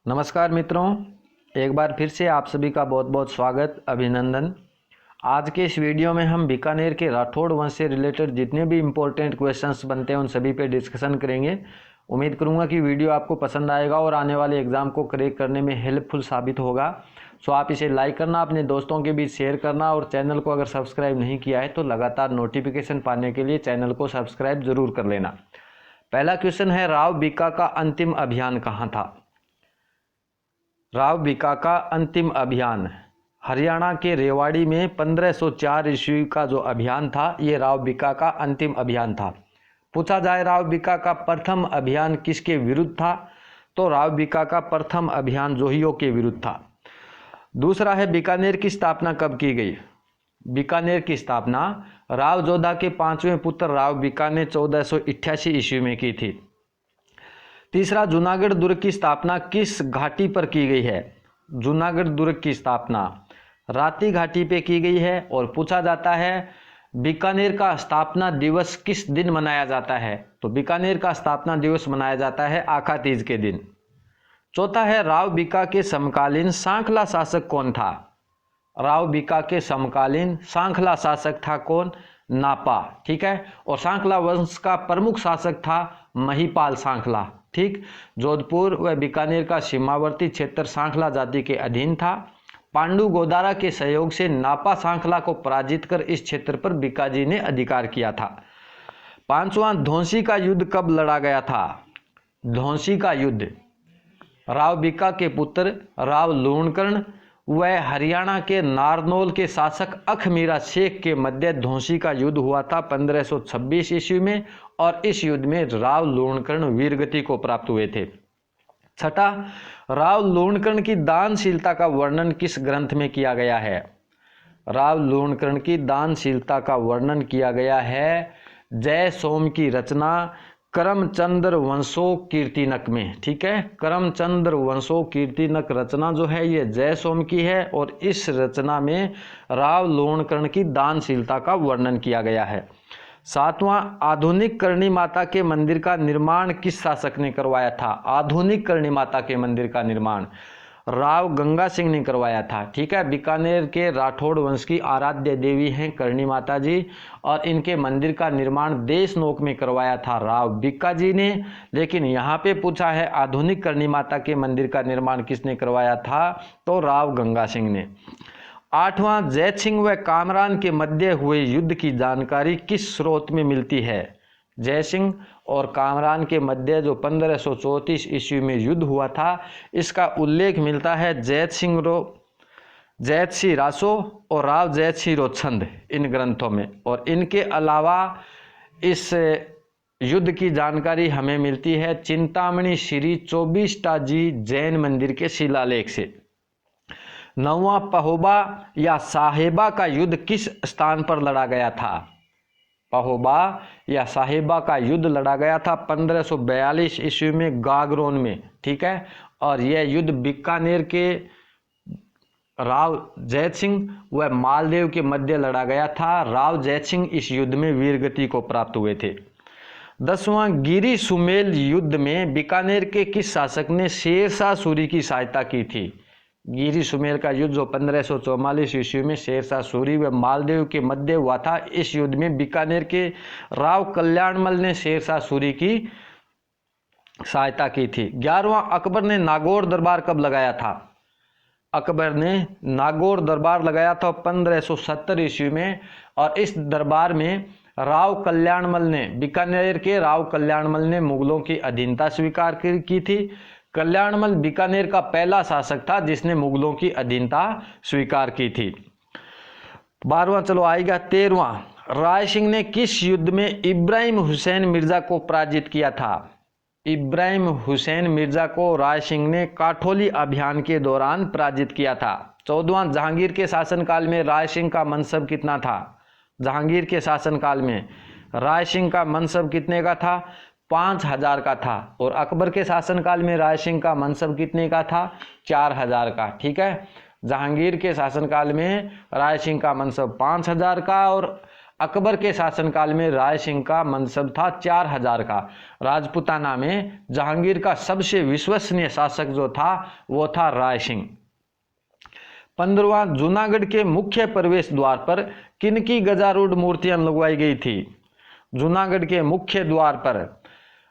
नमस्कार मित्रों, एक बार फिर से आप सभी का बहुत बहुत स्वागत, अभिनंदन। आज के इस वीडियो में हम बीकानेर के राठौड़ वंश से रिलेटेड जितने भी इम्पोर्टेंट क्वेश्चंस बनते हैं उन सभी पे डिस्कशन करेंगे। उम्मीद करूंगा कि वीडियो आपको पसंद आएगा और आने वाले एग्ज़ाम को क्रैक करने में हेल्पफुल साबित होगा। सो आप इसे लाइक करना, अपने दोस्तों के बीच शेयर करना और चैनल को अगर सब्सक्राइब नहीं किया है तो लगातार नोटिफिकेशन पाने के लिए चैनल को सब्सक्राइब जरूर कर लेना। पहला क्वेश्चन है, राव बीका का अंतिम अभियान कहाँ था? राव बीका का अंतिम अभियान हरियाणा के रेवाड़ी में 1504 ईस्वी का जो अभियान था, ये राव बीका का अंतिम अभियान था। पूछा जाए राव बीका का प्रथम अभियान किसके विरुद्ध था, तो राव बीका का प्रथम अभियान जोहियों के विरुद्ध था। दूसरा है, बीकानेर की स्थापना कब की गई? बीकानेर की स्थापना राव जोधा के 5वें पुत्र राव बीका ने 1488 ईस्वी में की थी। तीसरा, जूनागढ़ दुर्ग की स्थापना किस घाटी पर की गई है? जूनागढ़ दुर्ग की स्थापना राती घाटी पे की गई है। और पूछा जाता है बीकानेर का स्थापना दिवस किस दिन मनाया जाता है? तो बीकानेर का स्थापना दिवस मनाया जाता है आखा तीज के दिन। चौथा है, राव बीका के समकालीन सांखला शासक कौन था? राव बीका के समकालीन सांखला शासक था कौन? नापा। ठीक है। और सांखला वंश का प्रमुख शासक था महिपाल सांखला। ठीक। जोधपुर व बीकानेर का सीमावर्ती क्षेत्र सांखला जाति के अधीन था। पांडु गोदारा के सहयोग से नापा सांखला को पराजित कर इस क्षेत्र पर बीकाजी ने अधिकार किया था। पांचवां, धौंसी का युद्ध कब लड़ा गया था? धौंसी का युद्ध राव बीका के पुत्र राव लूणकर्ण व हरियाणा के नारनौल के शासक अखमीरा शेख के मध्य धौंसी का युद्ध हुआ था 1526 ईस्वी में, और इस युद्ध में राव लूणकर्ण वीरगति को प्राप्त हुए थे। छठा, राव लूणकर्ण की दानशीलता का वर्णन किस ग्रंथ में किया गया है? राव लूणकर्ण की दानशीलता का वर्णन किया गया है जय सोम की रचना करमचंद्र वंशो कीर्तिनक में। ठीक है। करमचंद्र वंशो कीर्तिनक रचना जो है ये जय सोम की है, और इस रचना में राव लूणकर्ण की दानशीलता का वर्णन किया गया है। सातवां, आधुनिक करणी माता के मंदिर का निर्माण किस शासक ने करवाया था? आधुनिक करणी माता के मंदिर का निर्माण राव गंगा सिंह ने करवाया था। ठीक है। बीकानेर के राठौड़ वंश की आराध्य देवी हैं करणी माता जी, और इनके मंदिर का निर्माण देशनोक में करवाया था राव बीका जी ने। लेकिन यहाँ पे पूछा है आधुनिक करणी माता के मंदिर का निर्माण किसने करवाया था, तो राव गंगा सिंह ने। आठवां, जैत सिंह व कामरान के मध्य हुए युद्ध की जानकारी किस स्रोत में मिलती है? जय सिंह और कामरान के मध्य जो 1534 ईस्वी में युद्ध हुआ था, इसका उल्लेख मिलता है जैत सिंह रासो और राव जैत सिंह रोचंद इन ग्रंथों में। और इनके अलावा इस युद्ध की जानकारी हमें मिलती है चिंतामणि श्री 24टा जी जैन मंदिर के शिलालेख से। नौवां, पहोबा या साहेबा का युद्ध किस स्थान पर लड़ा गया था? पहोबा या साहेबा का युद्ध लड़ा गया था 1542 ईस्वी में गागरोन में। ठीक है। और यह युद्ध बीकानेर के राव जैत सिंह व मालदेव के मध्य लड़ा गया था। राव जैत सिंह इस युद्ध में वीरगति को प्राप्त हुए थे। 10वां, गिरी सुमेल युद्ध में बीकानेर के किस शासक ने शेरशाह सूरी की सहायता की थी? गिरी सुमेल का युद्ध जो 1544 ईस्वी में शेरशाह सूरी व मालदेव के मध्य हुआ था, इस युद्ध में बीकानेर के राव कल्याणमल ने शेरशाह सूरी की सहायता की थी। 11वां, अकबर ने नागौर दरबार कब लगाया था? अकबर ने नागौर दरबार लगाया था 1570 ईस्वी में, और इस दरबार में राव कल्याणमल ने, बीकानेर के राव कल्याणमल ने मुगलों की अधीनता स्वीकार की थी। कल्याणमल बीकानेर का पहला शासक था जिसने मुगलों की अधीनता स्वीकार की थी। 12वां चलो आएगा 13वां, राय सिंह ने किस युद्ध में इब्राहिम हुसैन मिर्जा को पराजित किया था? इब्राहिम हुसैन मिर्जा को राय सिंह ने काठोली अभियान के दौरान पराजित किया था। 14वां, जहांगीर के शासनकाल में राय सिंह का मनसब कितना था? जहांगीर के शासनकाल में राय सिंह का मनसब कितने का था? 5000 का था। और अकबर के शासनकाल में राय सिंह का मनसब कितने का था? 4000 का। ठीक है। जहांगीर के शासनकाल में राय सिंह का मनसब 5000 का, और अकबर के शासनकाल में राय सिंह का मनसब था 4000 का। राजपूताना में जहांगीर का सबसे विश्वसनीय शासक जो था वो था राय सिंह। 15वां, जूनागढ़ के मुख्य प्रवेश द्वार पर किनकी गजारूढ़ मूर्तियां लगवाई गई थी? जूनागढ़ के मुख्य द्वार पर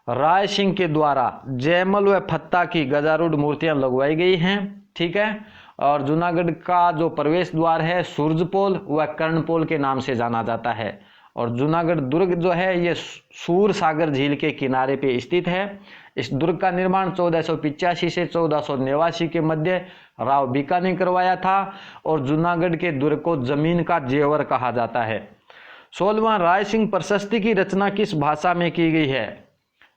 राय सिंह के द्वारा जयमल व फत्ता की गजारूढ़ मूर्तियां लगवाई गई हैं। ठीक है। और जूनागढ़ का जो प्रवेश द्वार है सूरजपोल व कर्णपोल के नाम से जाना जाता है। और जूनागढ़ दुर्ग जो है ये सूर सागर झील के किनारे पे स्थित है। इस दुर्ग का निर्माण 1485 से 1489 के मध्य राव बीका ने करवाया था और जूनागढ़ के दुर्ग को जमीन का जेवर कहा जाता है। 16वां, राय सिंह प्रशस्ति की रचना किस भाषा में की गई है?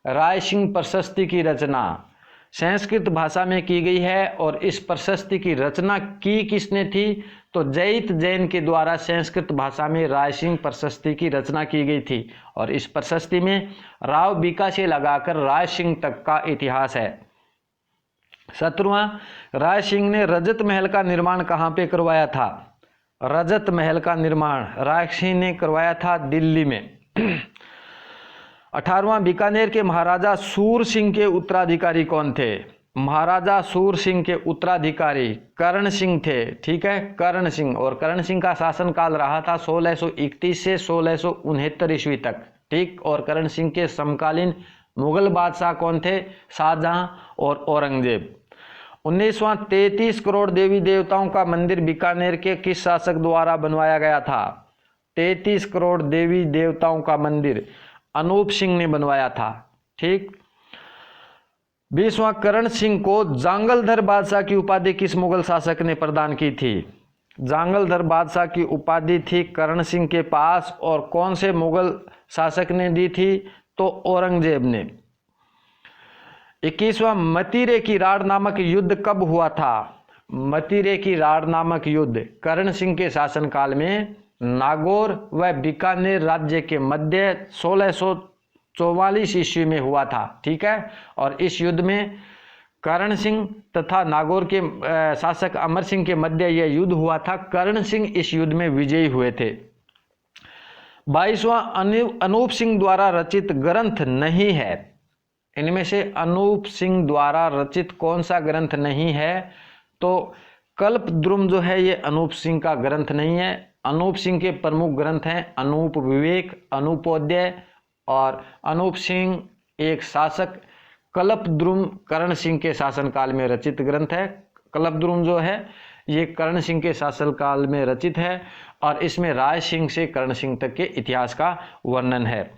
राय सिंह प्रशस्ति की रचना संस्कृत भाषा में की गई है। और इस प्रशस्ति की रचना की किसने थी? तो जयित जैन के द्वारा संस्कृत भाषा में राय सिंह प्रशस्ति की रचना की गई थी। और इस प्रशस्ति में राव बीका से लगाकर राय सिंह तक का इतिहास है। 17वां, राय सिंह ने रजत महल का निर्माण कहाँ पे करवाया था? रजत महल का निर्माण राय सिंह ने करवाया था दिल्ली में। 18वां, बीकानेर के महाराजा सूर सिंह के उत्तराधिकारी कौन थे? महाराजा सूर सिंह के उत्तराधिकारी कर्ण सिंह थे। ठीक है, कर्ण सिंह। और कर्ण सिंह का शासनकाल रहा था 1631 से 1669 ईस्वी तक। ठीक। और कर्ण सिंह के समकालीन मुगल बादशाह कौन थे? शाहजहां और औरंगजेब। 19वां, 33 करोड़ देवी देवताओं का मंदिर बीकानेर के किस शासक द्वारा बनवाया गया था? 33 करोड़ देवी देवताओं का मंदिर अनूप सिंह ने बनवाया था। ठीक। 20वां, करण सिंह को जांगलधर बादशाह की उपाधि किस मुगल शासक ने प्रदान की थी? जांगलधर बादशाह की उपाधि थी करण सिंह के पास। और कौन से मुगल शासक ने दी थी? तो औरंगजेब ने। 21वां, मतीरे की राड़ नामक युद्ध कब हुआ था? मतीरे की राड़ नामक युद्ध करण सिंह के शासनकाल में नागौर व बीकानेर राज्य के मध्य 1644 ईस्वी में हुआ था। ठीक है। और इस युद्ध में करण सिंह तथा नागौर के शासक अमर सिंह के मध्य यह युद्ध हुआ था। करण सिंह इस युद्ध में विजयी हुए थे। 22वां, अनूप सिंह द्वारा रचित ग्रंथ नहीं है। इनमें से अनूप सिंह द्वारा रचित कौन सा ग्रंथ नहीं है? तो कल्पद्रुम जो है ये अनूप सिंह का ग्रंथ नहीं है। अनूप सिंह के प्रमुख ग्रंथ हैं अनूप विवेक, अनूपोदय और अनूप सिंह एक शासक। कल्पद्रुम कर्ण सिंह के शासनकाल में रचित ग्रंथ है। कल्पद्रुम जो है ये कर्ण सिंह के शासनकाल में रचित है और इसमें राय सिंह से कर्ण सिंह तक के इतिहास का वर्णन है।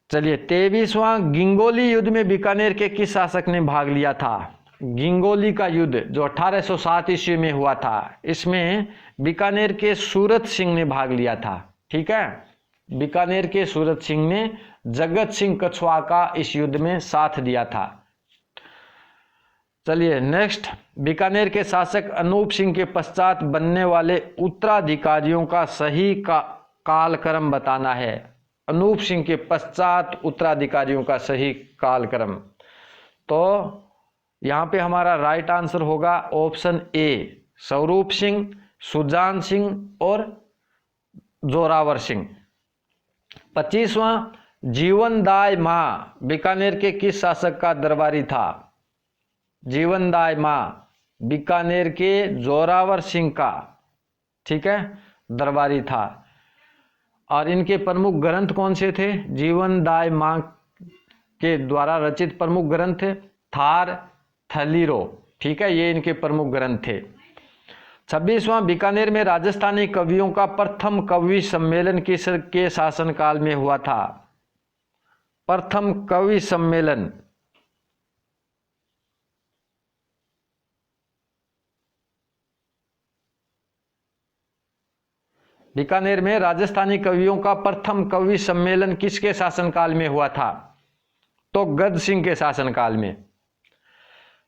चलिए 23वां, गिंगोली युद्ध में बीकानेर के किस शासक ने भाग लिया था? गिंगोली का युद्ध जो 1807 ईस्वी में हुआ था, इसमें बीकानेर के सूरत सिंह ने भाग लिया था। ठीक है। बीकानेर के सूरत सिंह ने जगत सिंह कछुआ का इस युद्ध में साथ दिया था। चलिए नेक्स्ट, बीकानेर के शासक अनूप सिंह के पश्चात बनने वाले उत्तराधिकारियों का सही कालक्रम बताना है। अनूप सिंह के पश्चात उत्तराधिकारियों का सही कालक्रम। तो यहां पे हमारा राइट आंसर होगा ऑप्शन ए, स्वरूप सिंह, सुजान सिंह और जोरावर सिंह। 25वां, जीवनदाय मां बीकानेर के किस शासक का दरबारी था? जीवनदाय मां बीकानेर के जोरावर सिंह का, ठीक है, दरबारी था। और इनके प्रमुख ग्रंथ कौन से थे? जीवनदाय मां के द्वारा रचित प्रमुख ग्रंथ थार, थलीरो। ठीक है, ये इनके प्रमुख ग्रंथ थे। 26वां, बीकानेर में राजस्थानी कवियों का प्रथम कवि सम्मेलन किसके शासनकाल में हुआ था? प्रथम कवि सम्मेलन बीकानेर में राजस्थानी कवियों का प्रथम कवि सम्मेलन किसके शासनकाल में हुआ था? तो गद सिंह के शासनकाल में।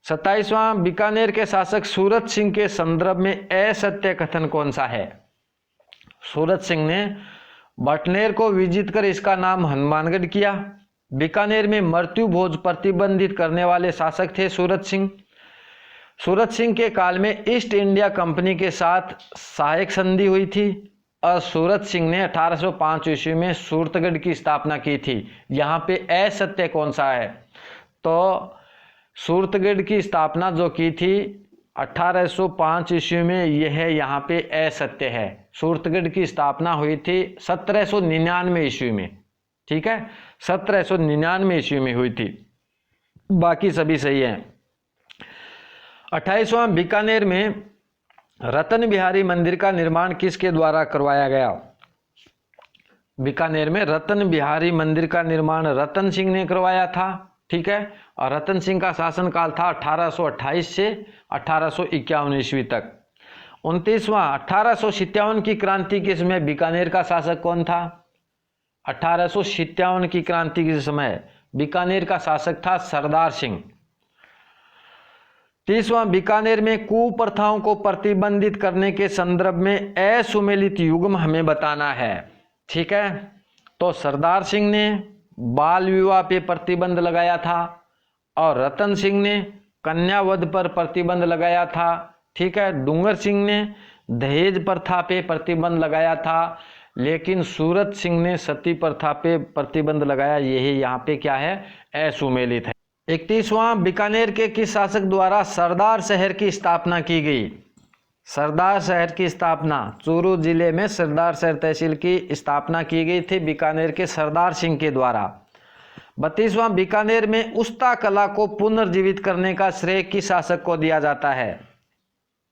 27वां, बीकानेर के शासक सूरत सिंह के संदर्भ में असत्य कथन कौन सा है? सूरत सिंह ने बटनेर को विजित कर इसका नाम हनुमानगढ़ किया। बीकानेर में मृत्यु भोज प्रतिबंधित करने वाले शासक थे सूरत सिंह। सूरत सिंह के काल में ईस्ट इंडिया कंपनी के साथ सहायक संधि हुई थी। और सूरत सिंह ने 1805 ईस्वी में सूरतगढ़ की स्थापना की थी। यहाँ पे असत्य कौन सा है? तो सूरतगढ़ की स्थापना जो की थी 1805 ईस्वी में, यह यहाँ पे असत्य है। सूरतगढ़ की स्थापना हुई थी 1799 ईस्वी में, ठीक है, 1799 ईस्वी में हुई थी, बाकी सभी सही है। 28वां, बीकानेर में रतन बिहारी मंदिर का निर्माण किसके द्वारा करवाया गया? बीकानेर में रतन बिहारी मंदिर का निर्माण रतन सिंह ने करवाया था, ठीक है, और रतन सिंह का शासनकाल था 1828 से 1851 ईस्वी तक। 29वां, 1857 की क्रांति के समय बीकानेर का शासक कौन था? 1857 की क्रांति के समय बीकानेर का शासक था सरदार सिंह। 30वां, बीकानेर में कुप्रथाओं को प्रतिबंधित करने के संदर्भ में असुमेलित युग्म हमें बताना है, ठीक है। तो सरदार सिंह ने बाल विवाह पे प्रतिबंध लगाया था और रतन सिंह ने कन्यावध पर प्रतिबंध लगाया था, ठीक है। डूंगर सिंह ने दहेज प्रथा पे प्रतिबंध लगाया था, लेकिन सूरत सिंह ने सती प्रथा पे प्रतिबंध लगाया। यही यहाँ पे क्या है? असुमेलित है। 31वां, बीकानेर के किस शासक द्वारा सरदार शहर की स्थापना की गई? सरदार शहर की स्थापना चूरू जिले में सरदार शहर तहसील की स्थापना की गई थी बीकानेर के सरदार सिंह के द्वारा। 32वां, बीकानेर में उस्ता कला को पुनर्जीवित करने का श्रेय किस शासक को दिया जाता है?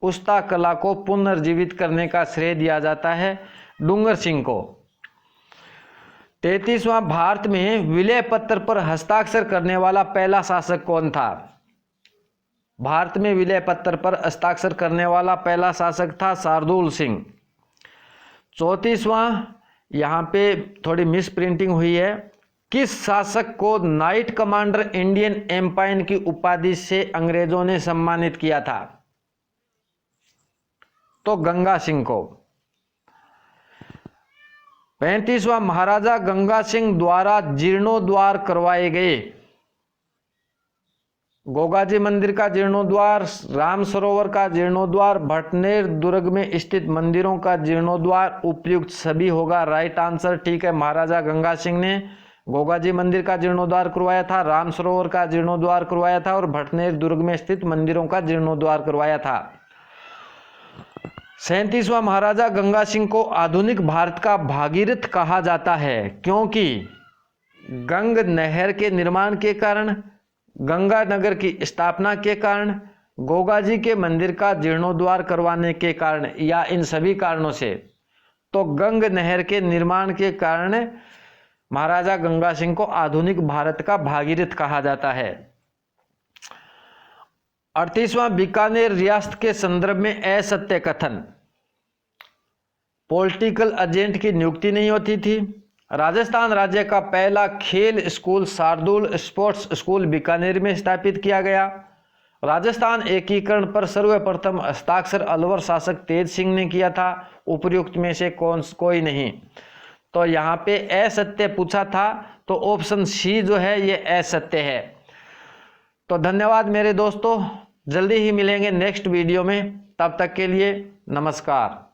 उस्ता कला को पुनर्जीवित करने का श्रेय दिया जाता है डूंगर सिंह को। 33वां, भारत में विलय पत्र पर हस्ताक्षर करने वाला पहला शासक कौन था? भारत में विलय पत्र पर हस्ताक्षर करने वाला पहला शासक था शार्दुल सिंह। 34वां, यहाँ पे थोड़ी मिस प्रिंटिंग हुई है। किस शासक को नाइट कमांडर इंडियन एम्पायर की उपाधि से अंग्रेजों ने सम्मानित किया था? तो गंगा सिंह को। 35वां, महाराजा गंगा सिंह द्वारा जीर्णोद्वार करवाए गए गोगाजी मंदिर का जीर्णोद्वार, राम सरोवर का जीर्णोद्वार, भटनेर दुर्ग में स्थित मंदिरों का जीर्णोद्वार, उपयुक्त सभी होगा राइट आंसर, ठीक है। महाराजा गंगा सिंह ने गोगाजी मंदिर का जीर्णोद्वार करवाया था, राम सरोवर का जीर्णोद्वार करवाया था और भटनेर दुर्ग में स्थित मंदिरों का जीर्णोद्वार करवाया था। 37वां, महाराजा गंगा सिंह को आधुनिक भारत का भागीरथ कहा जाता है क्योंकि गंग नहर के निर्माण के कारण, गंगा नगर की स्थापना के कारण, गोगाजी के मंदिर का जीर्णोद्वार करवाने के कारण, या इन सभी कारणों से। तो गंग नहर के निर्माण के कारण महाराजा गंगा सिंह को आधुनिक भारत का भागीरथ कहा जाता है। 38वां, बीकानेर रियासत के संदर्भ में असत्य कथन। पॉलिटिकल एजेंट की नियुक्ति नहीं होती थी। राजस्थान राज्य का पहला खेल school Shardul sports school Bikaner में स्थापित किया गया। राजस्थान एकीकरण पर सर्वप्रथम हस्ताक्षर अलवर शासक तेज सिंह ने किया था। उपर्युक्त में से कोई नहीं। तो यहाँ पे असत्य पूछा था, तो ऑप्शन सी जो है ये असत्य है। तो धन्यवाद मेरे दोस्तों, जल्दी ही मिलेंगे नेक्स्ट वीडियो में, तब तक के लिए नमस्कार।